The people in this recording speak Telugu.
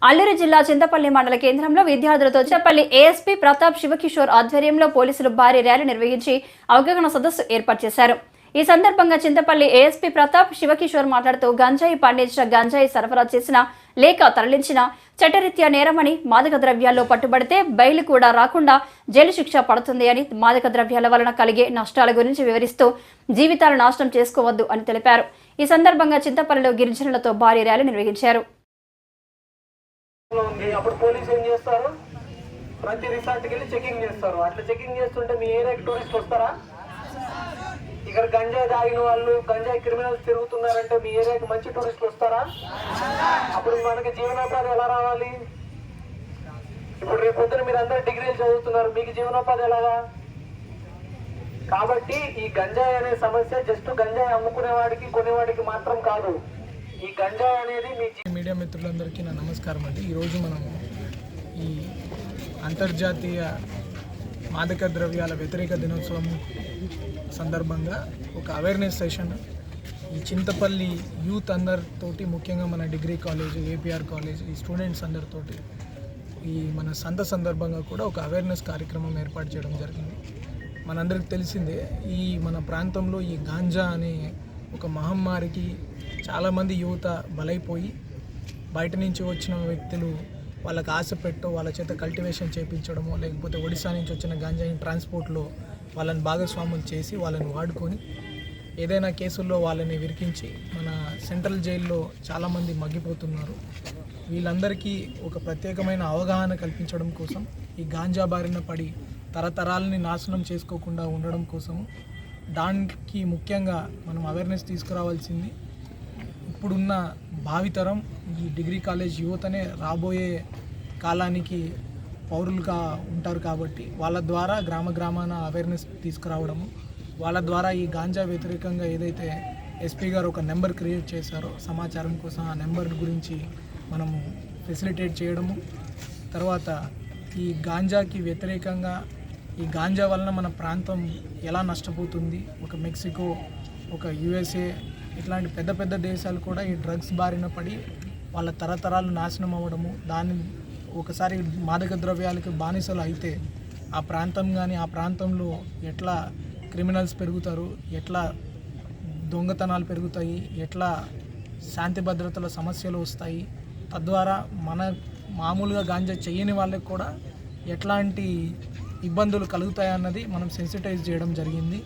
అల్లూరు జిల్లా చింతపల్లి మండల కేంద్రంలో విద్యార్థులతో చింతపల్లి ఏఎస్పీ ప్రతాప్ శివకిషోర్ ఆధ్వర్యంలో పోలీసులు భారీ ర్యాలీ నిర్వహించి అవగాహన సదస్సు ఏర్పాటు చేశారు. ఈ సందర్భంగా చింతపల్లి ఏఎస్పీ ప్రతాప్ శివకిషోర్ మాట్లాడుతూ గంజాయి పండించిన, గంజాయి సరఫరా చేసిన లేక తరలించిన చట్టరీత్యా నేరమని, మాదక ద్రవ్యాల్లో పట్టుబడితే బెయిల్ కూడా రాకుండా జైలు శిక్ష పడుతుంది అని, మాదక ద్రవ్యాల వలన కలిగే నష్టాల గురించి వివరిస్తూ జీవితాలు నాశనం చేసుకోవద్దు అని తెలిపారు. ఈ సందర్భంగా చింతపల్లిలో గిరిజనులతో భారీ ర్యాలీ నిర్వహించారు. అప్పుడు పోలీసు ఏం చేస్తారు, ప్రతి రిసార్ట్కి వెళ్ళి చెకింగ్ చేస్తారు. అట్లా చెకింగ్ చేస్తుంటే మీ ఏరియాకి టూరిస్ట్ వస్తారా? ఇక్కడ గంజాయి తాగిన వాళ్ళు, గంజాయి క్రిమినల్స్ తిరుగుతున్నారంటే మీ ఏరియాకి మంచి టూరిస్టులు వస్తారా? అప్పుడు మనకి జీవనోపాధి ఎలా రావాలి? ఇప్పుడు రేపు పొద్దున మీరు అందరూ డిగ్రీలు చదువుతున్నారు, మీకు జీవనోపాధి ఎలాగా? కాబట్టి ఈ గంజాయి అనే సమస్య జస్ట్ గంజాయి అమ్ముకునే వాడికి, కొనేవాడికి మాత్రం కాదు. ఈ గంజాయి అనేది మీడియా మిత్రులందరికీ నా నమస్కారం అండి. ఈరోజు మనము ఈ అంతర్జాతీయ మాదక ద్రవ్యాల వ్యతిరేక దినోత్సవం సందర్భంగా ఒక అవేర్నెస్ సెషన్ ఈ చింతపల్లి యూత్ అందరితోటి, ముఖ్యంగా మన డిగ్రీ కాలేజ్, ఏపీఆర్ కాలేజ్ ఈ స్టూడెంట్స్ అందరితోటి ఈ మన సందర్భంగా కూడా ఒక అవేర్నెస్ కార్యక్రమం ఏర్పాటు చేయడం జరిగింది. మనందరికి తెలిసిందే, ఈ మన ప్రాంతంలో ఈ గాంజా అనే ఒక మహమ్మారికి చాలామంది యువత బలైపోయి బయట నుంచి వచ్చిన వ్యక్తులు వాళ్ళకి ఆశ పెట్టో, వాళ్ళ చేత కల్టివేషన్ చేయించడమో, లేకపోతే ఒడిశా నుంచి వచ్చిన గంజాయిని ట్రాన్స్పోర్ట్లో వాళ్ళని భాగస్వాములు చేసి వాళ్ళని వాడుకొని ఏదైనా కేసుల్లో వాళ్ళని విరికించి మన సెంట్రల్ జైల్లో చాలామంది మగ్గిపోతున్నారు. వీళ్ళందరికీ ఒక ప్రత్యేకమైన అవగాహన కల్పించడం కోసం, ఈ గాంజా బారిన పడి తరతరాలని నాశనం చేసుకోకుండా ఉండడం కోసము, దానికి ముఖ్యంగా మనం అవేర్నెస్ తీసుకురావాల్సింది ఇప్పుడున్న భావితరం ఈ డిగ్రీ కాలేజ్ యువతనే రాబోయే కాలానికి పౌరులుగా ఉంటారు. కాబట్టి వాళ్ళ ద్వారా గ్రామాన అవేర్నెస్ తీసుకురావడము, వాళ్ళ ద్వారా ఈ గాంజా వ్యతిరేకంగా ఏదైతే ఎస్పీ గారు ఒక నెంబర్ క్రియేట్ చేశారో సమాచారం కోసం, ఆ నెంబర్ గురించి మనము ఫెసిలిటేట్ చేయడము, తర్వాత ఈ గాంజాకి వ్యతిరేకంగా ఈ గాంజా వలన మన ప్రాంతం ఎలా నష్టపోతుంది, ఒక మెక్సికో, ఒక యుఎస్ఏ ఇట్లాంటి పెద్ద పెద్ద దేశాలు కూడా ఈ డ్రగ్స్ బారిన పడి వాళ్ళ తరతరాలు నాశనం అవ్వడము, దాన్ని ఒకసారి మాదక ద్రవ్యాలకి బానిసలు అయితే ఆ ప్రాంతం కానీ, ఆ ప్రాంతంలో ఎట్లా క్రిమినల్స్ పెరుగుతారు, ఎట్లా దొంగతనాలు పెరుగుతాయి, ఎట్లా శాంతి భద్రతల సమస్యలు వస్తాయి, తద్వారా మన మామూలుగా గాంజా చేయని వాళ్ళకి కూడా ఎట్లాంటి ఇబ్బందులు కలుగుతాయన్నది మనం సెన్సిటైజ్ చేయడం జరిగింది.